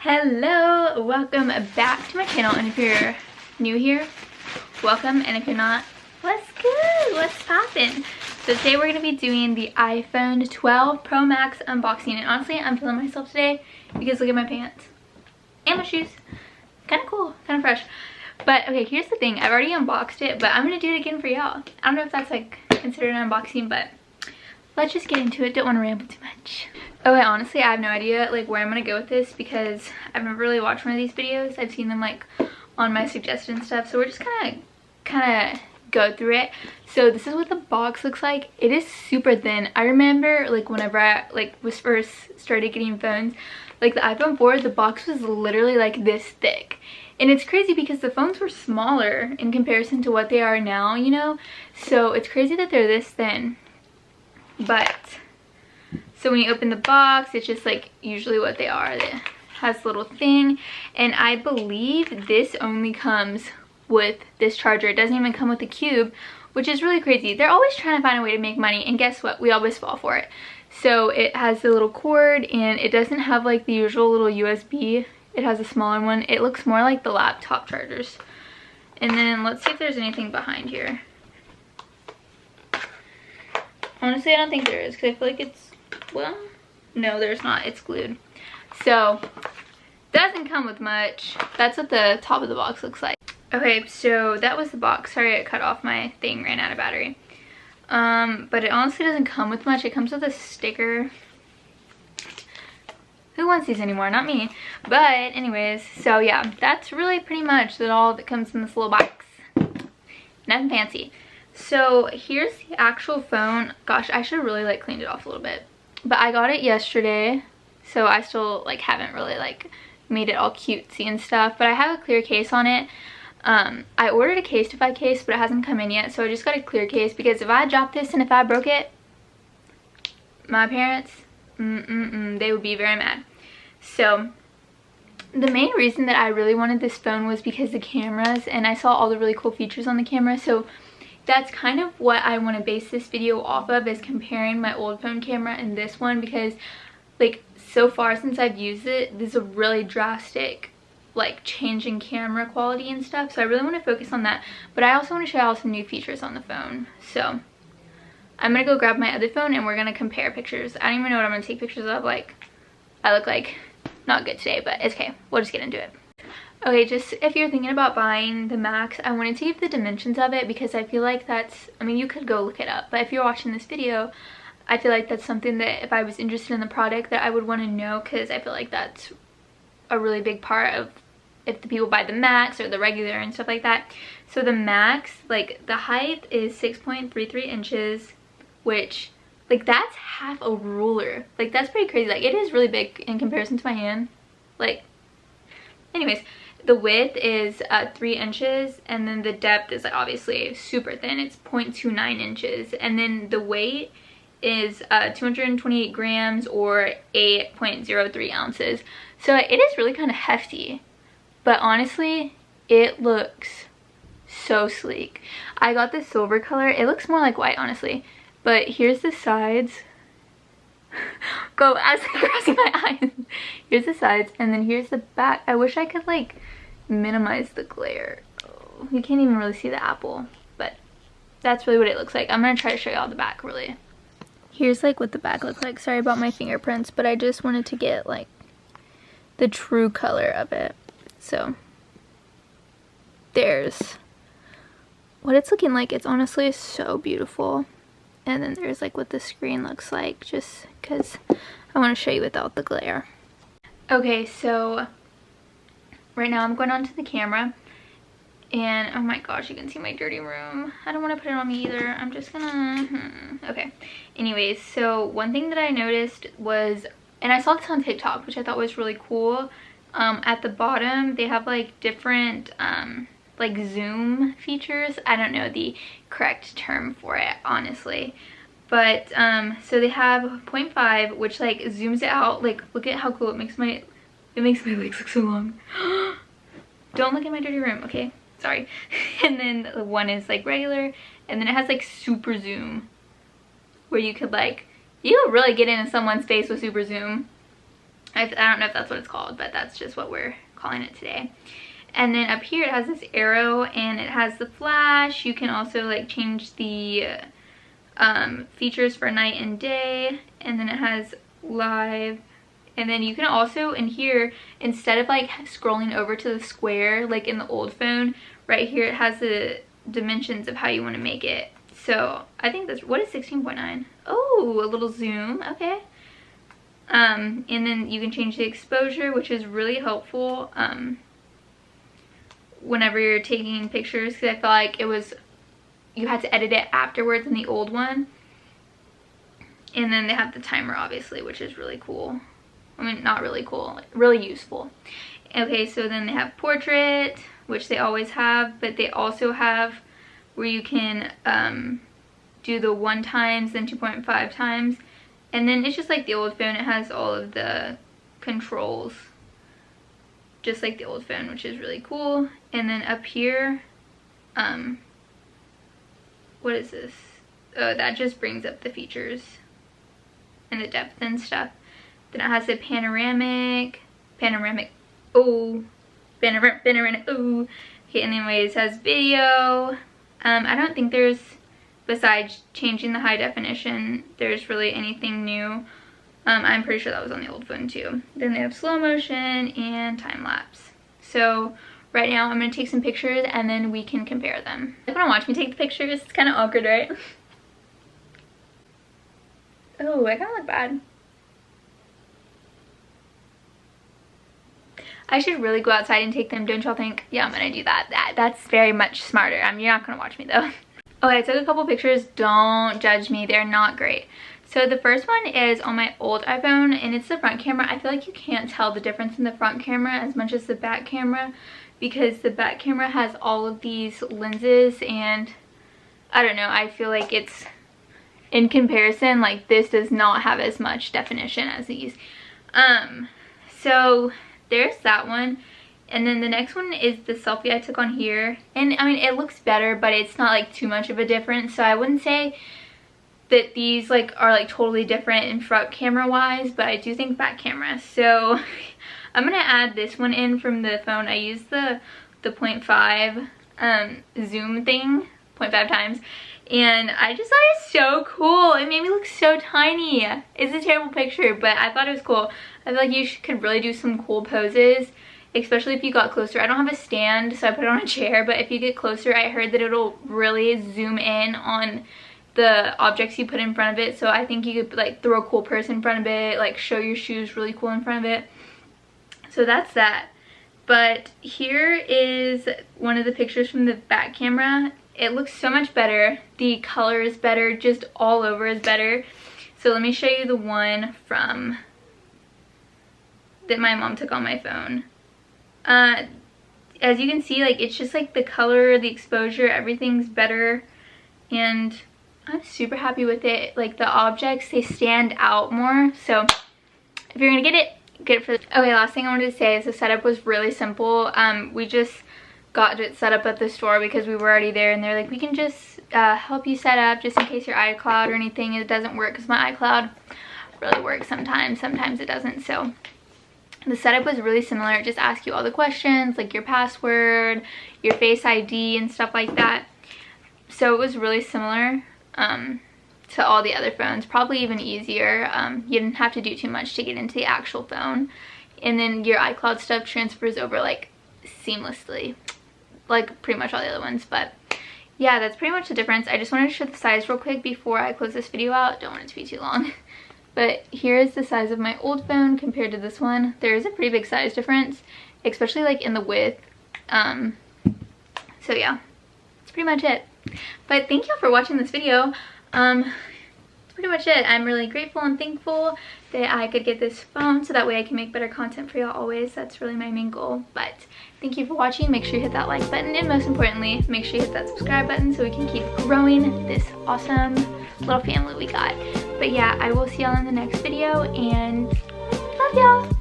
Hello, welcome back to my channel, and if you're new here, welcome, and if you're not, what's good, what's poppin'? So today we're going to be doing the iPhone 12 Pro Max unboxing, and honestly I'm feeling myself today because look at my pants and my shoes, kind of cool, kind of fresh. But okay, here's the thing, I've already unboxed it, but I'm going to do it again for y'all. I don't know if that's like considered an unboxing, but let's just get into it. Don't want to ramble too much. Okay, honestly, I have no idea like where I'm gonna go with this because I've never really watched one of these videos. I've seen them like on my suggestion stuff, so we're just kind of go through it. So this is what the box looks like. It is super thin. I remember like whenever I was first started getting phones, like the iPhone 4, the box was literally like this thick. And it's crazy because the phones were smaller in comparison to what they are now, you know? So it's crazy that they're this thin. But so when you open the box, it's just like usually what they are. It has a little thing, and I believe this only comes with this charger. It doesn't even come with the cube, which is really crazy. They're always trying to find a way to make money, and guess what? We always fall for it. So it has the little cord, and it doesn't have like the usual little USB. It has a smaller one. It looks more like the laptop chargers. And then let's see if there's anything behind here. Honestly, I don't think there is because I feel like it's, well, no, there's not. It's glued. So, doesn't come with much. That's what the top of the box looks like. Okay, so that was the box. Sorry, I cut off my thing, ran out of battery. But it honestly doesn't come with much. It comes with a sticker. Who wants these anymore? Not me. But anyways, so yeah, that's really pretty much all that comes in this little box. Nothing fancy. So here's the actual phone. Gosh, I should have really like cleaned it off a little bit, but I got it yesterday, so I still like haven't really like made it all cutesy and stuff, but I have a clear case on it. I ordered a Casetify case, but it hasn't come in yet, so I just got a clear case because if I dropped this and if I broke it, my parents, they would be very mad. So the main reason that I really wanted this phone was because the cameras, and I saw all the really cool features on the camera, so that's kind of what I want to base this video off of, is comparing my old phone camera and this one, because like so far since I've used it, there's a really drastic like change in camera quality and stuff, so I really want to focus on that. But I also want to show y'all some new features on the phone, so I'm gonna go grab my other phone and we're gonna compare pictures. I don't even know what I'm gonna take pictures of. Like, I look like not good today, but it's okay, we'll just get into it. Okay, just if you're thinking about buying the Max, I wanted to give the dimensions of it because I feel like that's, I mean, you could go look it up, but if you're watching this video, I feel like that's something that if I was interested in the product that I would want to know, because I feel like that's a really big part of if the people buy the Max or the regular and stuff like that. So the Max, like the height is 6.33 inches, which like that's half a ruler. Like that's pretty crazy. Like it is really big in comparison to my hand. Like, anyways. The width is 3 inches, and then the depth is obviously super thin. It's 0.29 inches, and then the weight is 228 grams or 8.03 ounces. So it is really kind of hefty, but honestly, it looks so sleek. I got the silver color. It looks more like white, honestly, but here's the sides. Go as I'm crossing my eyes. Here's the sides, and then here's the back. I wish I could like minimize the glare. Oh, you can't even really see the apple, but that's really what it looks like. I'm gonna try to show y'all the back really. Here's like what the back looks like. Sorry about my fingerprints, but I just wanted to get like the true color of it. So there's what it's looking like. It's honestly so beautiful. And then there's like what the screen looks like, just because I want to show you without the glare. Okay, so right now I'm going onto the camera, and oh my gosh, you can see my dirty room. I don't want to put it on me either. I'm just gonna, okay. Anyways, so one thing that I noticed was, and I saw this on TikTok, which I thought was really cool. At the bottom, they have like different, like zoom features. I don't know the correct term for it, honestly, but so they have 0.5, which like zooms it out. Like, look at how cool it makes my legs look so long. Don't look at my dirty room, okay? Sorry. And then the one is like regular, and then it has like super zoom, where you could like, you really get into someone's face with super zoom. I don't know if that's what it's called, but that's just what we're calling it today. And then up here it has this arrow and it has the flash. You can also like change the features for night and day, and then it has live. And then you can also in here, instead of like scrolling over to the square like in the old phone, right here it has the dimensions of how you want to make it. So I think that's, what is 16.9? Oh, a little zoom. Okay. And then you can change the exposure, which is really helpful whenever you're taking pictures, because I feel like it was, you had to edit it afterwards in the old one. And then they have the timer, obviously, which is really cool. I mean, not really cool, really useful. Okay, so then they have portrait, which they always have, but they also have where you can do the 1 times, then 2.5 times. And then it's just like the old phone. It has all of the controls, just like the old phone, which is really cool. And then up here, what is this? Oh, that just brings up the features and the depth and stuff. Then it has the panoramic, oh. Okay, and anyways, it has video. I don't think there's, besides changing the high definition, there's really anything new. I'm pretty sure that was on the old phone too. Then they have slow motion and time lapse. So right now I'm gonna take some pictures and then we can compare them. If you wanna watch me take the pictures, it's kind of awkward, right? Oh, I kind of look bad. I should really go outside and take them, don't y'all think? Yeah, I'm gonna do that. That's very much smarter. You're not gonna watch me though. Okay, I took a couple pictures. Don't judge me, they're not great. So the first one is on my old iPhone and it's the front camera. I feel like you can't tell the difference in the front camera as much as the back camera, because the back camera has all of these lenses, and I don't know, I feel like it's, in comparison, like this does not have as much definition as these. So there's that one. And then the next one is the selfie I took on here. And I mean, it looks better, but it's not like too much of a difference. So I wouldn't say that these like are like totally different in front camera wise, but I do think back camera. So I'm gonna add this one in from the phone. I used the 0.5 zoom thing, 0.5 times. And I just thought it was so cool. It made me look so tiny. It's a terrible picture, but I thought it was cool. I feel like you could really do some cool poses, especially if you got closer. I don't have a stand, so I put it on a chair, but if you get closer, I heard that it'll really zoom in on the objects you put in front of it. So I think you could like throw a cool purse in front of it, like show your shoes really cool in front of it. So that's that. But here is one of the pictures from the back camera. It looks so much better. The color is better, just all over is better. So let me show you the one from that my mom took on my phone. As you can see, like it's just like the color, the exposure, everything's better, and I'm super happy with it. Like the objects, they stand out more. So if you're gonna get it for the... Okay, last thing I wanted to say is the setup was really simple. We just got it set up at the store because we were already there, and they're like, we can just help you set up just in case your iCloud or anything, it doesn't work, because my iCloud really works sometimes it doesn't. So the setup was really similar. It just asks you all the questions, like your password, your Face ID, and stuff like that. So it was really similar to all the other phones, probably even easier. You didn't have to do too much to get into the actual phone. And then your iCloud stuff transfers over like seamlessly, like pretty much all the other ones. But yeah, that's pretty much the difference. I just wanted to show the size real quick before I close this video out. Don't want it to be too long. But here is the size of my old phone compared to this one. There is a pretty big size difference, especially like in the width. So yeah, that's pretty much it. But thank you for watching this video. That's pretty much it. I'm really grateful and thankful that I could get this phone so that way I can make better content for y'all always. That's really my main goal. But thank you for watching. Make sure you hit that like button, and most importantly, make sure you hit that subscribe button so we can keep growing this awesome little family we got. But yeah, I will see y'all in the next video, and love y'all.